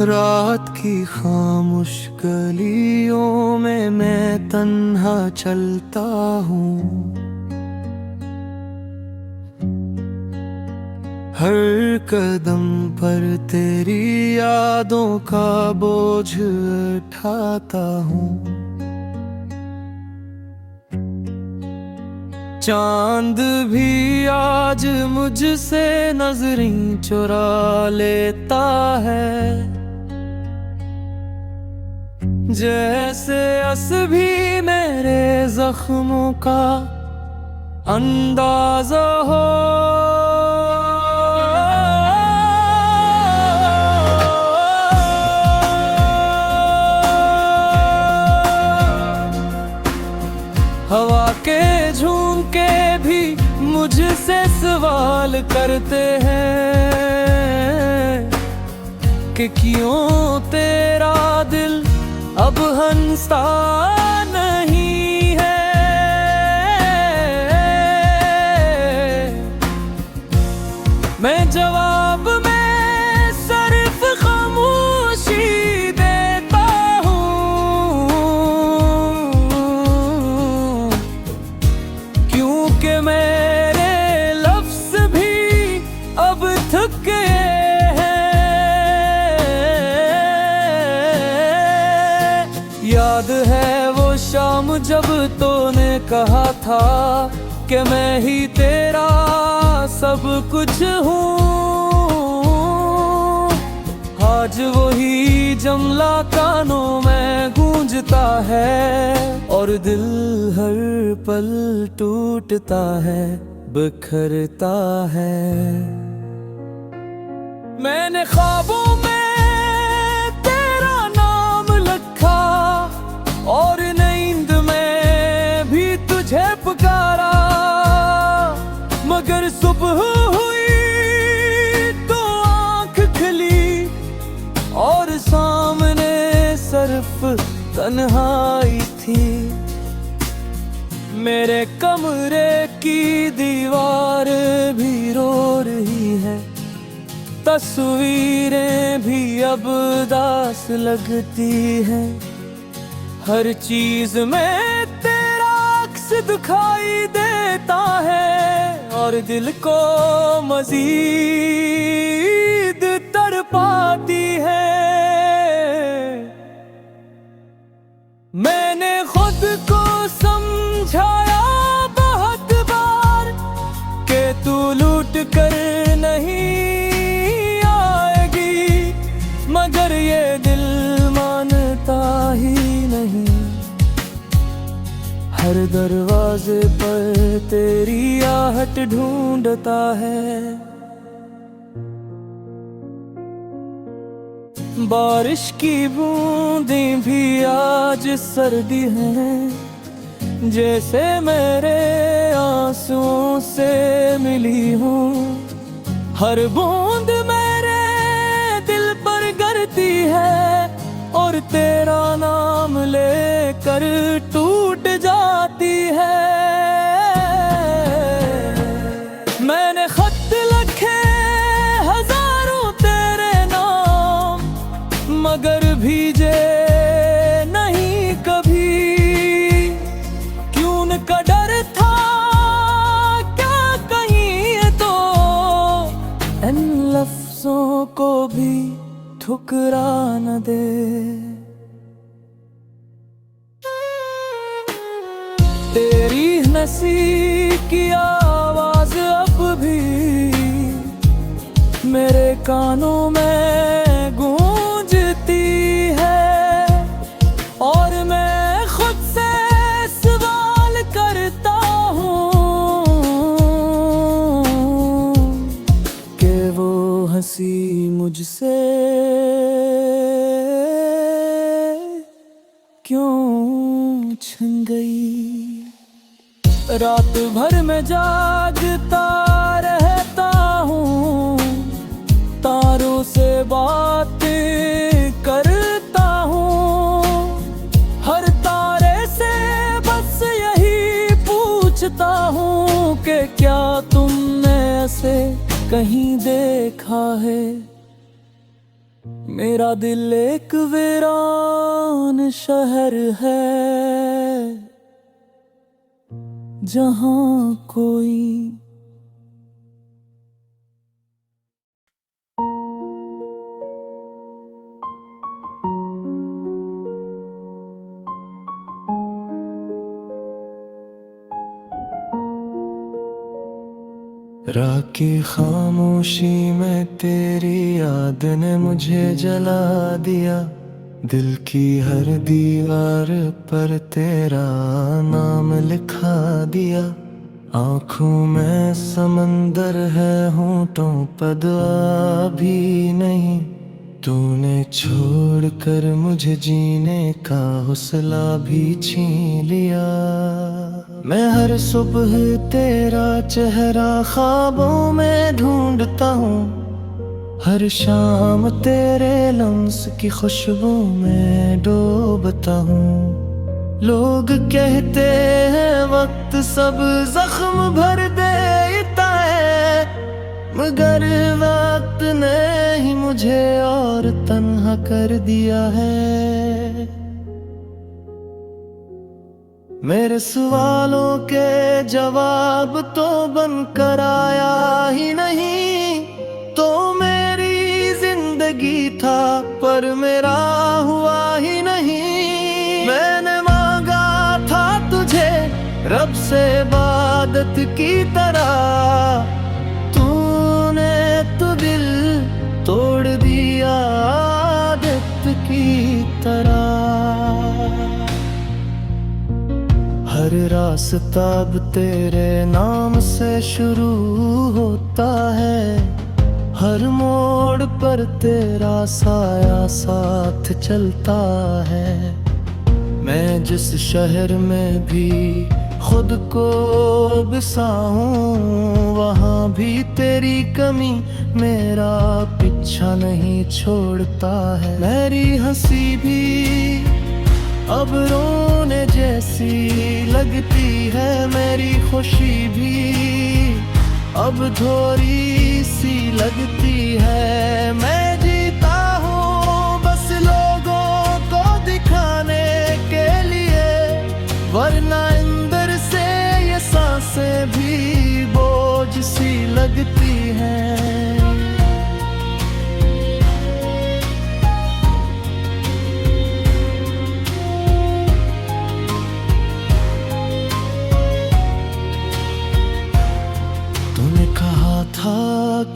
रात की खामोश गलियों में मैं तन्हा चलता हूँ। हर कदम पर तेरी यादों का बोझ उठाता हूँ। चांद भी आज मुझसे नजरें चुरा लेता है, जैसे अस भी मेरे जख्मों का अंदाजा हो। हवा के झोंके भी मुझसे सवाल करते हैं कि क्यों तेरा दिल अब हंसता नहीं है। मैं जवाब में सिर्फ खामोशी देता हूँ, क्योंकि मेरे लफ्ज़ भी अब थक गए हैं। याद है वो शाम जब तूने कहा था कि मैं ही तेरा सब कुछ हूँ। आज वही जुमला कानों में गूंजता है और दिल हर पल टूटता है, बिखरता है। मैंने ख्वाबों में तेरा नाम लिखा और नींद में भी तुझे पुकारा, मगर सुबह हुई तो आँख खुली और सामने सिर्फ तन्हाई थी। मेरे कमरे की दीवार भी रो रही है, तस्वीरें भी अब उदास लगती हैं। हर चीज में तेरा अक्स दिखाई देता है और दिल को मजीद तड़पाती है। मैंने खुद को समझाया बहुत बार कि तू लूट कर नहीं आएगी, मगर ये दिल मानता ही नहीं। हर दरवाजे पर तेरी आहट ढूंढता है। बारिश की बूंदें भी आज सर्दी हैं, जैसे मेरे आंसुओं से मिली हूँ। हर बूंद मेरे दिल पर गिरती है और तेरा नाम लेकर टूट जाती है। मैंने खत लिखे हजारों तेरे नाम, मगर भीजे नहीं कभी। क्यों उनका डर था क्या कहीं तो इन लफ्जों को भी ठुकरा न दे। तेरी नसी की आवाज अब भी मेरे कानों में गूंजती है और मैं खुद से सवाल करता हूँ कि वो हंसी मुझसे क्यों छिन गई। रात भर में जागता रहता हूँ, तारों से बात करता हूँ। हर तारे से बस यही पूछता हूँ कि क्या तुमने ऐसे कहीं देखा है। मेरा दिल एक वीरान शहर है, जहाँ कोई रात की खामोशी में तेरी याद ने मुझे जला दिया। दिल की हर दीवार पर तेरा नाम लिखा दिया। आँखों में समंदर है, होंठों पर दुआ भी नहीं। तूने छोड़कर मुझे जीने का हौसला भी छीन लिया। मैं हर सुबह तेरा चेहरा ख्वाबों में ढूंढता हूँ, हर शाम तेरे लम्स की खुशबू में डूबता हूँ। लोग कहते हैं वक्त सब जख्म भर देता है, मगर वक्त ने ही मुझे और तन्हा कर दिया है। मेरे सवालों के जवाब तो बनकर आया ही नहीं, तो मेरी जिंदगी था पर मेरा हुआ ही नहीं। मैंने मांगा था तुझे रब से इबादत की तरह, तूने तो दिल तोड़ दिया आदत की तरह। हर रास्ता अब तेरे नाम से शुरू होता है, हर मोड़ पर तेरा साया साथ चलता है। मैं जिस शहर में भी खुद को बसाऊं, वहाँ भी तेरी कमी मेरा पीछा नहीं छोड़ता है। मेरी हंसी भी अब रोने जैसी लगती है, मेरी खुशी भी अब थोड़ी सी लगती है। मैं जीता हूँ बस लोगों को दिखाने के लिए, वरना अंदर से ये सांसें भी बोझ सी लगती हैं। तूने कहा था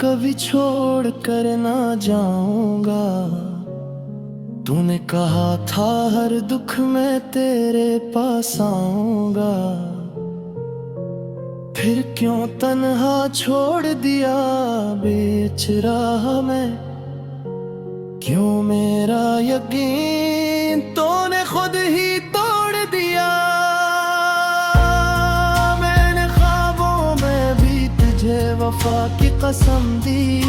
कभी छोड़ कर ना जाऊंगा, तूने कहा था हर दुख में तेरे पास आऊंगा। फिर क्यों तन्हा छोड़ दिया बीच राह में, क्यों मेरा यकीन तूने खुद ही तोड़ दिया। वफा की कसम दी,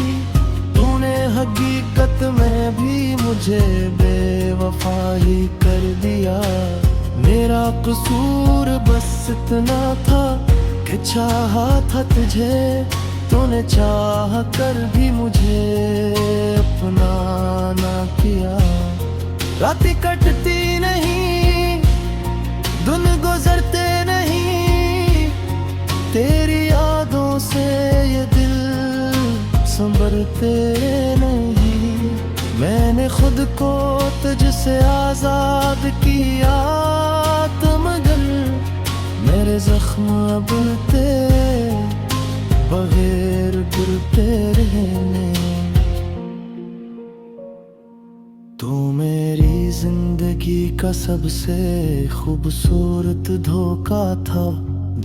तूने हकीकत में भी मुझे बेवफा ही कर दिया। मेरा कसूर बस इतना था कि चाहा था तुझे, तूने चाह कर भी मुझे अपना ना किया। रातें कटती नहीं, दिन गुजरते नहीं, तेरी यादों से ये दिल संभलते नहीं। मैंने खुद को तुझसे आजाद किया, मगर मेरे जख्म अब तेरे बगैर गिरते रहने। तू मेरी जिंदगी का सबसे खूबसूरत धोखा था,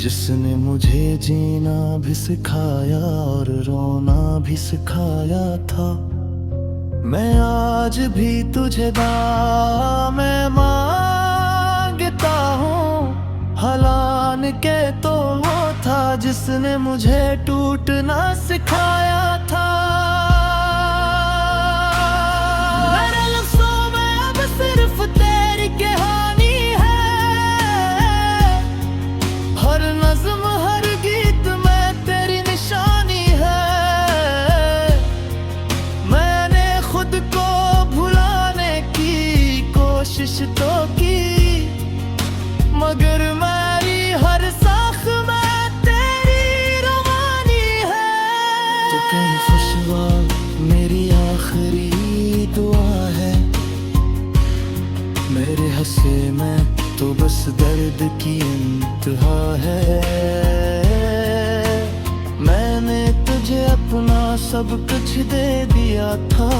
जिसने मुझे जीना भी सिखाया और रोना भी सिखाया था। मैं आज भी तुझे मैं मांगता हूँ, हलान के तो वो था जिसने मुझे टूटना सिखाया था। मेरे लफ्ज़ों में अब सिर्फ तेरी कहानी है, हर नज़्म हर गीत में तेरी निशानी है। मैंने खुद को मगर मेरी हर साख में तेरी रवानी है। तो कहीं खुशवा मेरी आखिरी दुआ है, मेरे हंसे में तो बस दर्द की इंतहा है। मैंने तुझे अपना सब कुछ दे दिया था,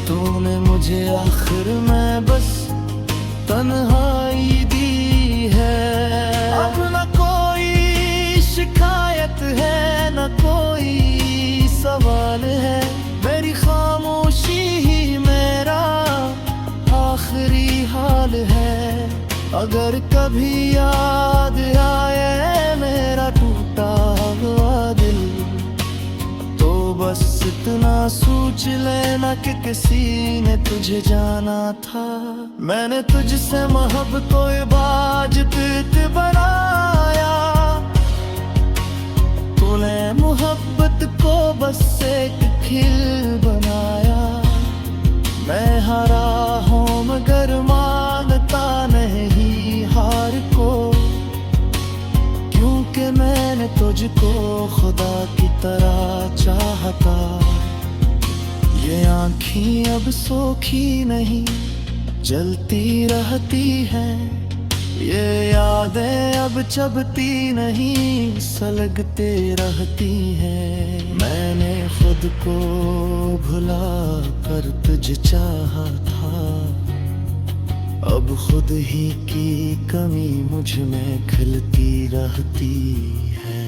तूने मुझे आखिर में बस तन्हाई दी है। अब न कोई शिकायत है, न कोई सवाल है, मेरी खामोशी ही मेरा आखिरी हाल है। अगर कभी याद आए मेरा टूटा हुआ दिल, तो बस इतना सोच लेना कि किसी ने तुझे जाना था। मैंने तुझसे मोहब्बत को इबादत बनाया, तूने मोहब्बत को बस एक खिल बनाया। मैं हारा हूँ मगर मानता नहीं हार को, क्योंकि मैंने तुझको खुदा की तरह चाहता। ये आँखें अब सोखी नहीं जलती रहती हैं, ये यादें अब चबती नहीं सलगते रहती हैं। मैंने खुद को भुला कर तुझे चाहा था, अब खुद ही की कमी मुझ में खिलती रहती है।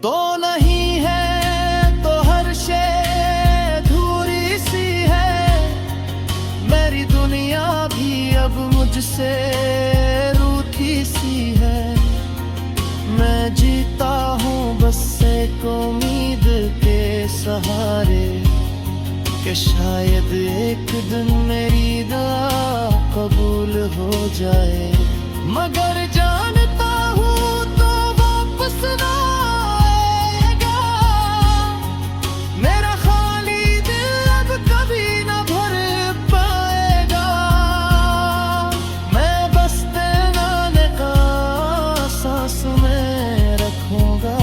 तो नहीं है तो हर शे धूरी सी है, मेरी दुनिया भी अब मुझसे रूठी सी है। मैं जीता हूँ बस एक उम्मीद के सहारे, कि शायद एक दिन मेरी दुआ कबूल हो जाए। मगर जानता हूँ तो वापस ना आएगा, मेरा खाली दिल अब कभी ना भर पाएगा। मैं बस तेरा निगाह सांस में रखूंगा,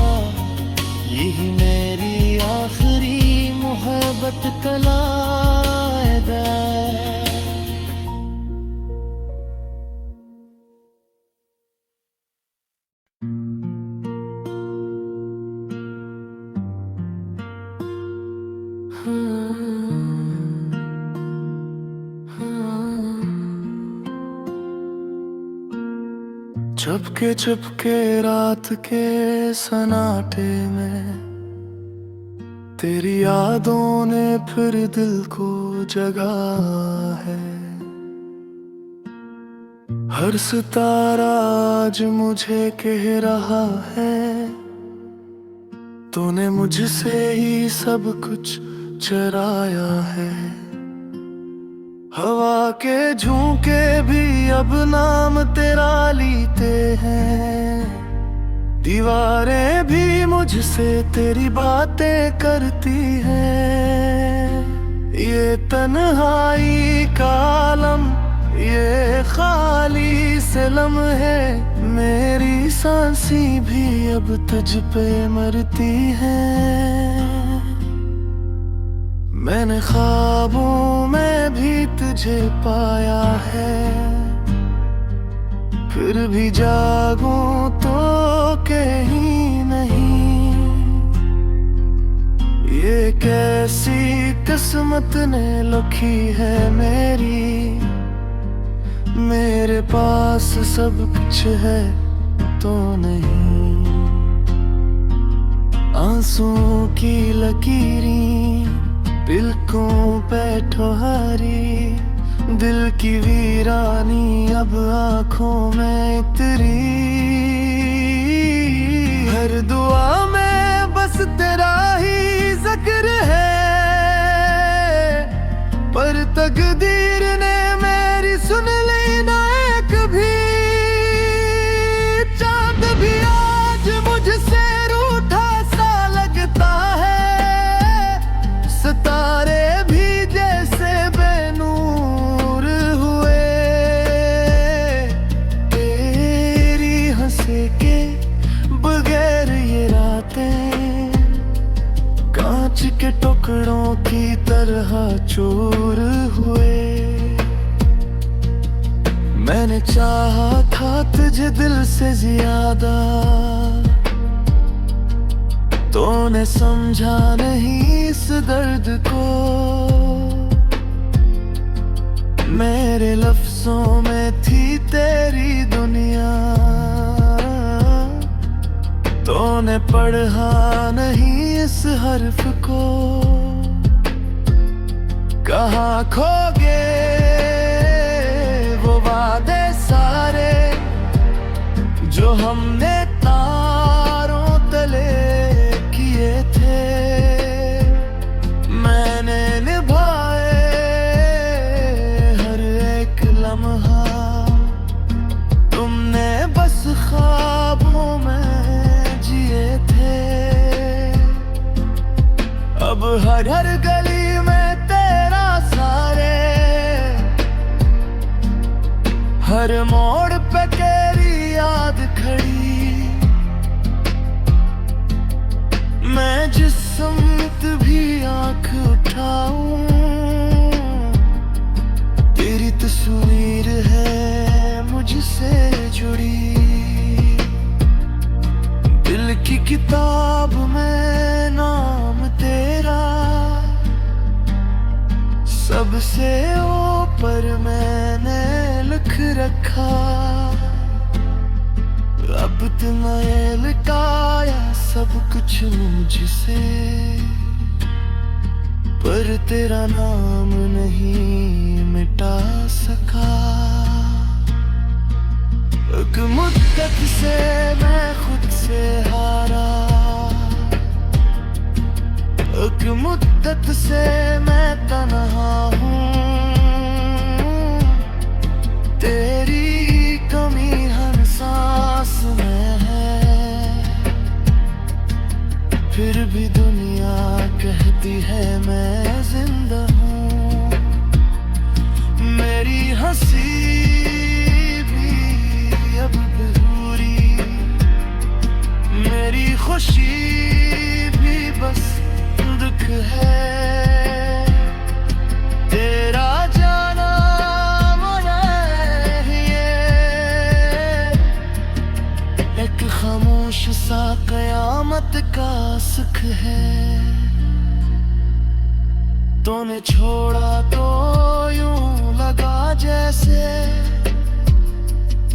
यही मेरी आखिरी मोहब्बत का लायदा। चुपके चुपके रात के सन्नाटे में तेरी यादों ने फिर दिल को जगा है। हर सितारा आज मुझे कह रहा है, तूने मुझसे ही सब कुछ चराया है। हवा के झोंके भी अब नाम तेरा लेते हैं, दीवारें भी मुझसे तेरी बातें करती हैं। ये तन्हाई का आलम, ये खाली से लम्हे, मेरी सांसें भी अब तुझ पे मरती हैं। मैंने ख्वाबों में भी तुझे पाया है, फिर भी जागूं तो कहीं नहीं। ये कैसी किस्मत ने लिखी है मेरी, मेरे पास सब कुछ है तो नहीं। आंसुओं की लकीरें पलकों पे ठोहरी, दिल की वीरानी अब आँखों में उतरी। हर दुआ में बस तेरा ही जिक्र है, पर तकदीर ने मेरी सुन ली ना एक भी। चांद भी आज मुझसे रूठा सा लगता है, सितारे भी जैसे बेनूर हुए। की तरह चूर हुए। मैंने चाहा था तुझे दिल से ज्यादा, तूने समझा नहीं इस दर्द को। मेरे लफ्जों में थी तेरी दुनिया, तूने पढ़ा नहीं इस हर्फ को। कहाँ खो गए वो वादे सारे जो हमने तारों तले किए थे। मैंने निभाए हर एक लम्हा, तुमने बस ख्वाबों में जिए थे। अब हर हर गली में तेरा सारे, हर मोड़ पे तेरी याद खड़ी। मैं जिस समत भी आंख उठाऊं, तेरी तस्वीर है मुझसे जुड़ी। दिल की किताब में नाम तेरा सबसे ऊपर मैंने लिख रखा। अब तुमने लुटाया सब कुछ मुझसे, पर तेरा नाम नहीं मिटा सका। एक मुद्दत से मैं खुद से हारा, एक मुद्दत से मैं तन्हा हूँ। तेरी कमी हर सांस में है, फिर भी दुनिया कहती है मैं जिंदा हूँ। मेरी हंसी भी अब बेहुरी, मेरी खुशी भी बस दुख है। तेरा जाना मना ये एक खामोश सा कयामत का सुख है। तूने छोड़ा तो यूं लगा जैसे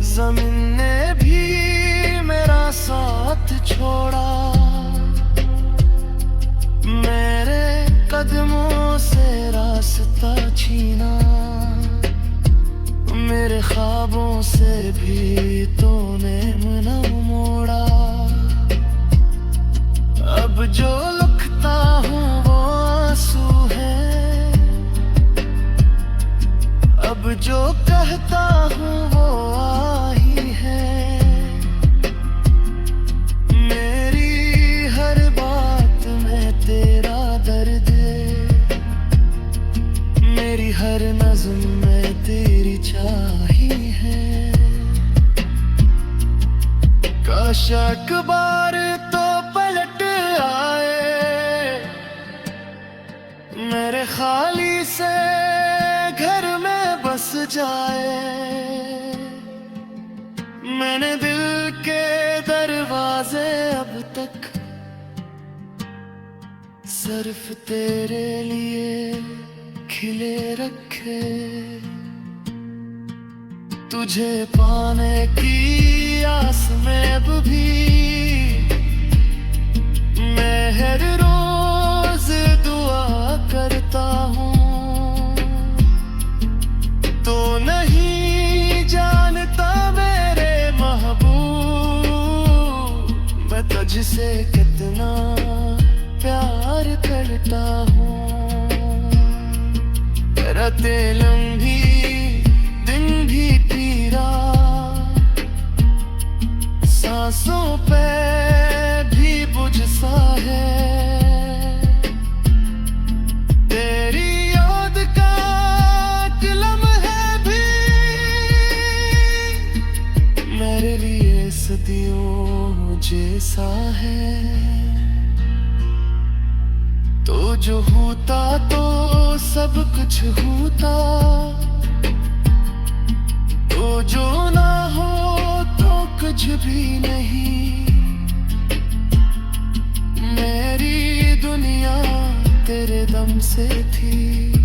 जमीन ने भी मेरा साथ छोड़ा। मेरे कदमों से रास्ता छीना, मेरे ख्वाबों से भी तूने मुंह मोड़ा। अब जो लिखता हूँ वो आंसू है, अब जो कहता हूँ वो आही है। मेरी हर बात में तेरा दर्द, मेरी हर नज़्म में तेरी चाही है। काश एक बार तो पलट आए मेरे खाली से घर में बस जाए। मैंने दिल के दरवाजे अब तक सिर्फ तेरे लिए खिले रखे। तुझे पाने की आस में अब भी मैं हर रोज दुआ करता हूँ। तो नहीं जानता मेरे महबूब, मैं तुझसे कितना प्यार करता हूँ। रातें लंबी दिन भी पीरा, सांसों पे भी बुझ सा है। तेरी याद का एक लम्हा भी मेरे लिए सदियों जैसा है। तो जो होता तो सब कुछ होता, तो जो ना हो तो कुछ भी नहीं। मेरी दुनिया तेरे दम से थी।